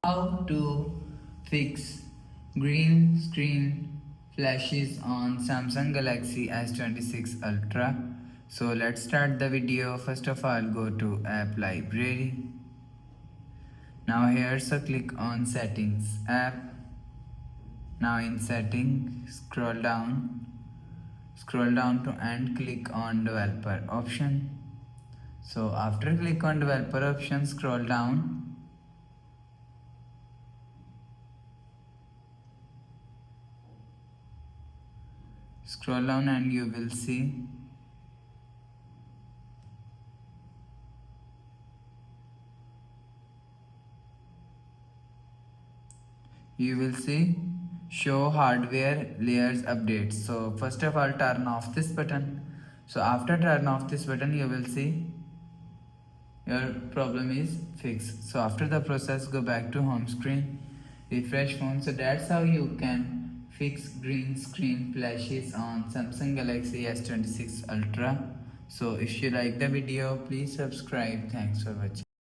How to fix green screen flashes on Samsung Galaxy S26 Ultra. So let's start the video. First of all, go to app library. Now here, so click on settings app. Now in settings, scroll down to and click on developer option. So after click on developer option, scroll down. Scroll down and you will see show hardware layers updates. So first of all, turn off this button. So after turn off this button, you will see your problem is fixed. So after the process, go back to home screen, refresh phone. So that's how you can fix green screen flashes on Samsung Galaxy S26 Ultra. So if you like the video, please subscribe. Thanks for watching.